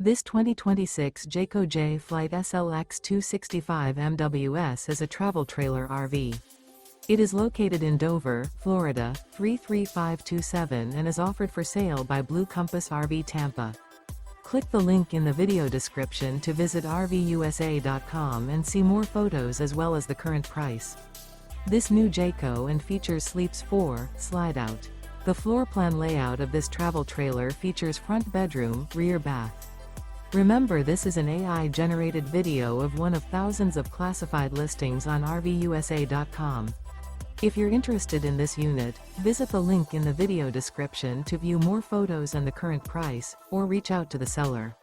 This 2026 Jayco Jay Flight SLX 265 MWS is a travel trailer RV. It is located in Dover, Florida, 33527 and is offered for sale by Blue Compass RV Tampa. Click the link in the video description to visit RVUSA.com and see more photos as well as the current price. This new Jayco and features Sleeps 4, Slideout. The floor plan layout of this travel trailer features front bedroom, rear bath. Remember, this is an AI-generated video of one of thousands of classified listings on RVUSA.com. If you're interested in this unit, visit the link in the video description to view more photos and the current price, or reach out to the seller.